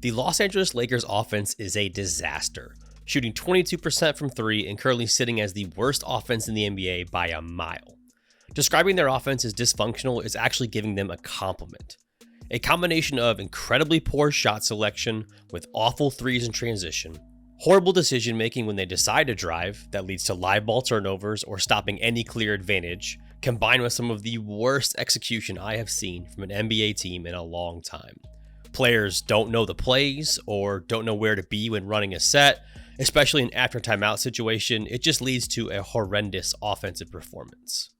The Los Angeles Lakers offense is a disaster, shooting 22% from three and currently sitting as the worst offense in the NBA by a mile. Describing their offense as dysfunctional is actually giving them a compliment. A combination of incredibly poor shot selection with awful threes in transition, horrible decision making when they decide to drive that leads to live ball turnovers or stopping any clear advantage, combined with some of the worst execution I have seen from an NBA team in a long time. Players don't know the plays or don't know where to be when running a set, especially in after timeout situation. It just leads to a horrendous offensive performance.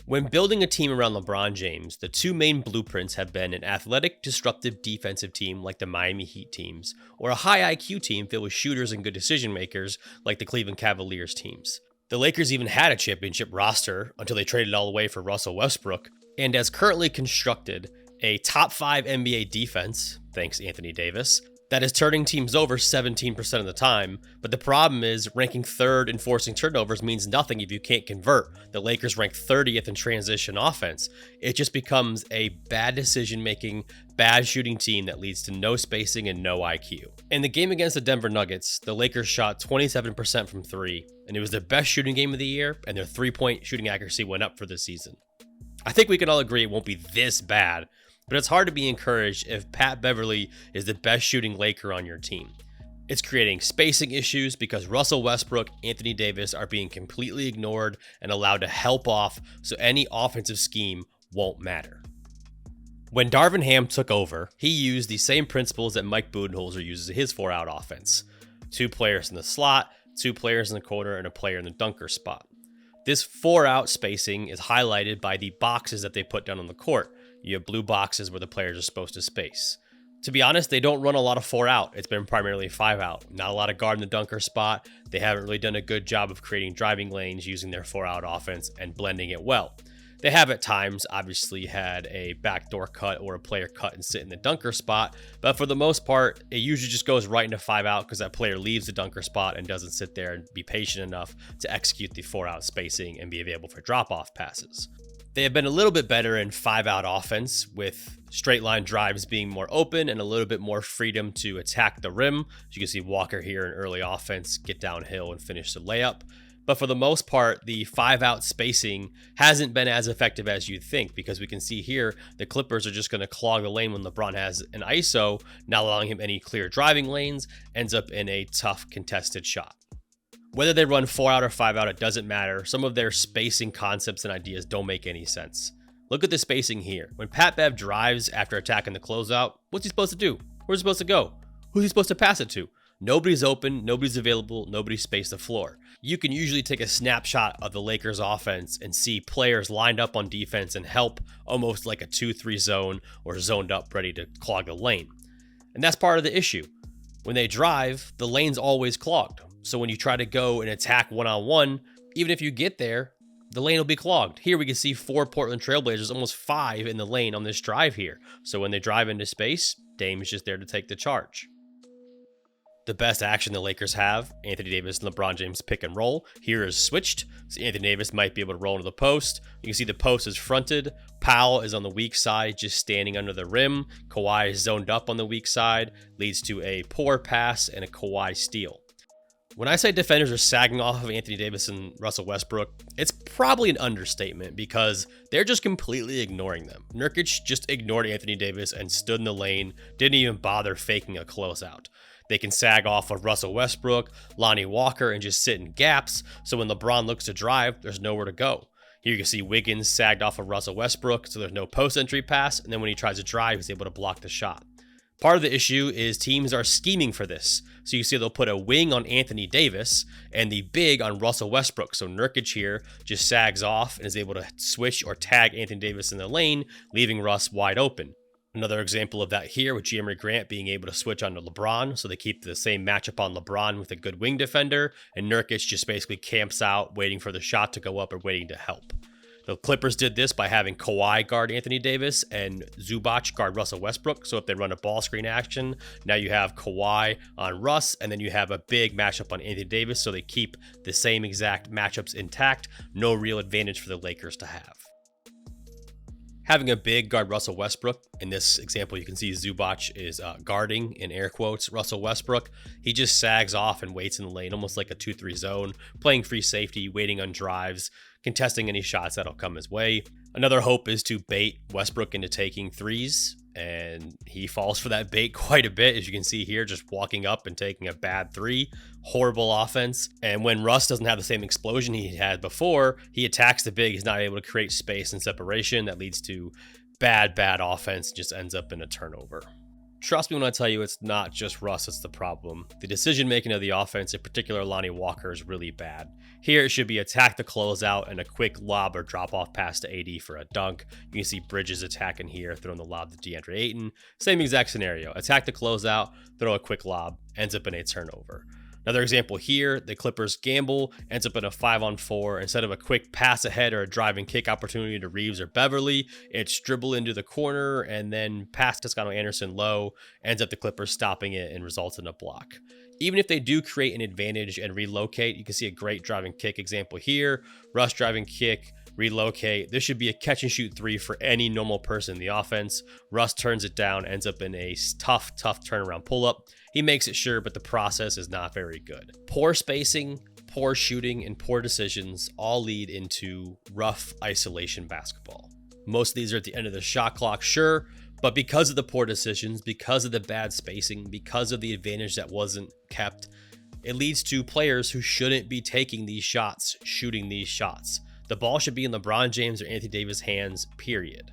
When building a team around LeBron James, the two main blueprints have been an athletic, disruptive defensive team like the Miami Heat teams, or a high IQ team filled with shooters and good decision makers like the Cleveland Cavaliers teams. The Lakers even had a championship roster until they traded all away for Russell Westbrook, and as currently constructed, a top 5 NBA defense, thanks Anthony Davis, that is turning teams over 17% of the time, but the problem is ranking third in forcing turnovers means nothing if you can't convert. The Lakers rank 30th in transition offense. It just becomes a bad decision-making, bad shooting team that leads to no spacing and no IQ. In the game against the Denver Nuggets, the Lakers shot 27% from three, and it was their best shooting game of the year, and their three-point shooting accuracy went up for the season. I think we can all agree it won't be this bad, but it's hard to be encouraged if Pat Beverley is the best shooting Laker on your team. It's creating spacing issues because Russell Westbrook, Anthony Davis are being completely ignored and allowed to help off, so any offensive scheme won't matter. When Darvin Ham took over, he used the same principles that Mike Budenholzer uses in his 4-out offense. 2 players in the slot, 2 players in the corner, and a player in the dunker spot. This 4-out spacing is highlighted by the boxes that they put down on the court. You have blue boxes where the players are supposed to space. To be honest, they don't run a lot of 4-out. It's been primarily 5-out. Not a lot of guard in the dunker spot. They haven't really done a good job of creating driving lanes using their 4-out offense and blending it well. They have at times obviously had a backdoor cut or a player cut and sit in the dunker spot, but for the most part, it usually just goes right into 5-out because that player leaves the dunker spot and doesn't sit there and be patient enough to execute the 4-out spacing and be available for drop-off passes. They have been a little bit better in 5-out offense, with straight line drives being more open and a little bit more freedom to attack the rim. As you can see Walker here in early offense, get downhill and finish the layup. But for the most part, the 5-out spacing hasn't been as effective as you'd think, because we can see here the Clippers are just going to clog the lane when LeBron has an ISO, not allowing him any clear driving lanes, ends up in a tough contested shot. Whether they run 4-out or 5-out, it doesn't matter. Some of their spacing concepts and ideas don't make any sense. Look at the spacing here. When Pat Bev drives after attacking the closeout, what's he supposed to do? Where's he supposed to go? Who's he supposed to pass it to? Nobody's open, nobody's available, nobody's spaced the floor. You can usually take a snapshot of the Lakers offense and see players lined up on defense and help almost like a 2-3 zone or zoned up ready to clog the lane. And that's part of the issue. When they drive, the lane's always clogged. So when you try to go and attack one-on-one, even if you get there, the lane will be clogged. Here we can see 4 Portland Trailblazers, almost 5 in the lane on this drive here. So when they drive into space, Dame is just there to take the charge. The best action the Lakers have, Anthony Davis and LeBron James pick and roll. Here is switched, so Anthony Davis might be able to roll into the post. You can see the post is fronted. Powell is on the weak side, just standing under the rim. Kawhi is zoned up on the weak side, leads to a poor pass and a Kawhi steal. When I say defenders are sagging off of Anthony Davis and Russell Westbrook, it's probably an understatement because they're just completely ignoring them. Nurkic just ignored Anthony Davis and stood in the lane, didn't even bother faking a closeout. They can sag off of Russell Westbrook, Lonnie Walker, and just sit in gaps, so when LeBron looks to drive, there's nowhere to go. Here you can see Wiggins sagged off of Russell Westbrook, so there's no post-entry pass, and then when he tries to drive, he's able to block the shot. Part of the issue is teams are scheming for this. So you see they'll put a wing on Anthony Davis and the big on Russell Westbrook. So Nurkic here just sags off and is able to switch or tag Anthony Davis in the lane, leaving Russ wide open. Another example of that here with Jeremy Grant being able to switch onto LeBron. So they keep the same matchup on LeBron with a good wing defender. And Nurkic just basically camps out, waiting for the shot to go up or waiting to help. The Clippers did this by having Kawhi guard Anthony Davis and Zubac guard Russell Westbrook. So if they run a ball screen action, now you have Kawhi on Russ, and then you have a big matchup on Anthony Davis. So they keep the same exact matchups intact. No real advantage for the Lakers to have. Having a big guard Russell Westbrook, in this example you can see Zubac is guarding, in air quotes, Russell Westbrook. He just sags off and waits in the lane, almost like a 2-3 zone, playing free safety, waiting on drives, contesting any shots that'll come his way. Another hope is to bait Westbrook into taking threes, and he falls for that bait quite a bit, as you can see here, just walking up and taking a bad three. Horrible offense. And when Russ doesn't have the same explosion he had before, he attacks the big. He's not able to create space and separation. That leads to bad offense, just ends up in a turnover. Trust me when I tell you it's not just Russ that's the problem. The decision making of the offense, in particular Lonnie Walker, is really bad. Here it should be attack the closeout and a quick lob or drop off pass to AD for a dunk. You can see Bridges attacking here, throwing the lob to DeAndre Ayton. Same exact scenario. Attack the closeout, throw a quick lob, ends up in a turnover. Another example here, the Clippers gamble, ends up in a 5-on-4. Instead of a quick pass ahead or a drive and kick opportunity to Reeves or Beverly, it's dribble into the corner and then pass Toscano Anderson low, ends up the Clippers stopping it and results in a block. Even if they do create an advantage and relocate, you can see a great driving kick example here. Rush driving kick, relocate. This should be a catch and shoot three for any normal person in the offense. Russ turns it down, ends up in a tough turnaround pull up. He makes it sure, but the process is not very good. Poor spacing, poor shooting, and poor decisions all lead into rough isolation basketball. Most of these are at the end of the shot clock, sure, but because of the poor decisions, because of the bad spacing, because of the advantage that wasn't kept, it leads to players who shouldn't be taking these shots, shooting these shots. The ball should be in LeBron James or Anthony Davis' hands, period.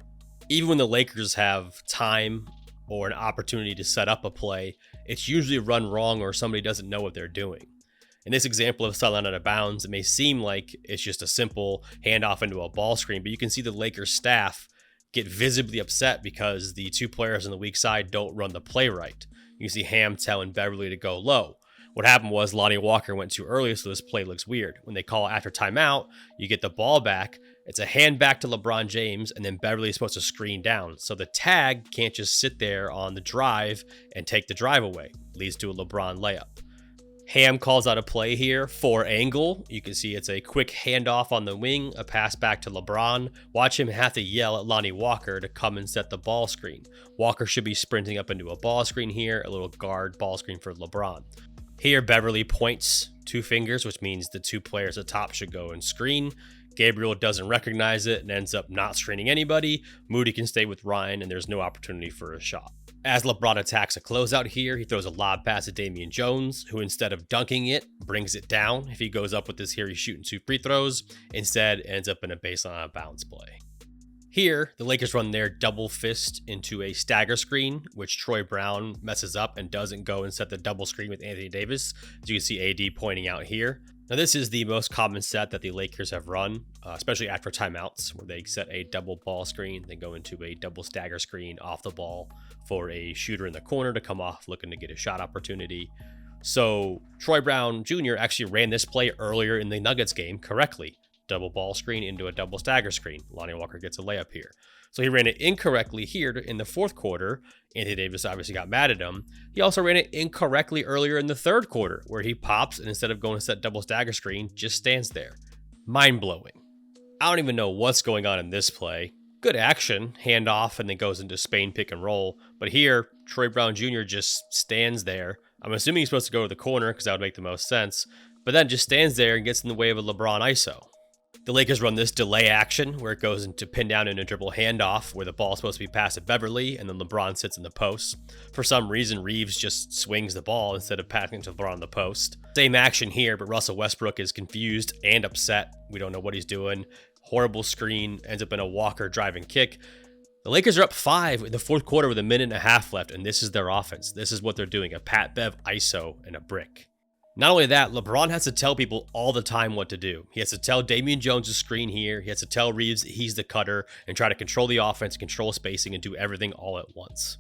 Even when the Lakers have time or an opportunity to set up a play, it's usually run wrong or somebody doesn't know what they're doing. In this example of sideline out of bounds, it may seem like it's just a simple handoff into a ball screen, but you can see the Lakers staff get visibly upset because the two players on the weak side don't run the play right. You see Ham telling Beverly to go low. What happened was Lonnie Walker went too early, so this play looks weird. When they call after timeout, you get the ball back. It's a hand back to LeBron James, and then Beverly is supposed to screen down. So the tag can't just sit there on the drive and take the drive away. Leads to a LeBron layup. Ham calls out a play here for angle. You can see it's a quick handoff on the wing, a pass back to LeBron. Watch him have to yell at Lonnie Walker to come and set the ball screen. Walker should be sprinting up into a ball screen here, a little guard ball screen for LeBron. Here, Beverly points two fingers, which means the two players at top should go and screen. Gabriel doesn't recognize it and ends up not screening anybody. Moody can stay with Ryan, and there's no opportunity for a shot. As LeBron attacks a closeout here, he throws a lob pass to Damian Jones, who instead of dunking it, brings it down. If he goes up with this here, he's shooting 2 free throws. Instead, ends up in a baseline out of bounds play. Here, the Lakers run their double fist into a stagger screen, which Troy Brown messes up and doesn't go and set the double screen with Anthony Davis, as you can see AD pointing out here. Now, this is the most common set that the Lakers have run, especially after timeouts, where they set a double ball screen, then go into a double stagger screen off the ball for a shooter in the corner to come off looking to get a shot opportunity. So Troy Brown Jr. actually ran this play earlier in the Nuggets game correctly. Double ball screen into a double stagger screen. Lonnie Walker gets a layup here. So he ran it incorrectly here in the fourth quarter. Anthony Davis obviously got mad at him. He also ran it incorrectly earlier in the third quarter, where he pops and instead of going to set double stagger screen, just stands there. Mind-blowing. I don't even know what's going on in this play. Good action, handoff, and then goes into Spain pick and roll. But here, Troy Brown Jr. just stands there. I'm assuming he's supposed to go to the corner because that would make the most sense. But then just stands there and gets in the way of a LeBron ISO. The Lakers run this delay action where it goes into pin down and a dribble handoff where the ball is supposed to be passed to Beverly and then LeBron sits in the post. For some reason, Reeves just swings the ball instead of passing it to LeBron in the post. Same action here, but Russell Westbrook is confused and upset. We don't know what he's doing. Horrible screen, ends up in a Walker driving kick. The Lakers are up 5 in the fourth quarter with a minute and a half left, and this is their offense. This is what they're doing, a Pat Bev ISO and a brick. Not only that, LeBron has to tell people all the time what to do. He has to tell Damian Jones to screen here. He has to tell Reeves he's the cutter and try to control the offense, control spacing, and do everything all at once.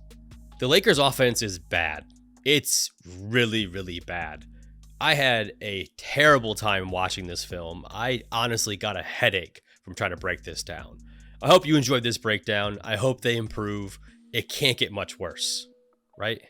The Lakers' offense is bad. It's really, really bad. I had a terrible time watching this film. I honestly got a headache from trying to break this down. I hope you enjoyed this breakdown. I hope they improve. It can't get much worse, right?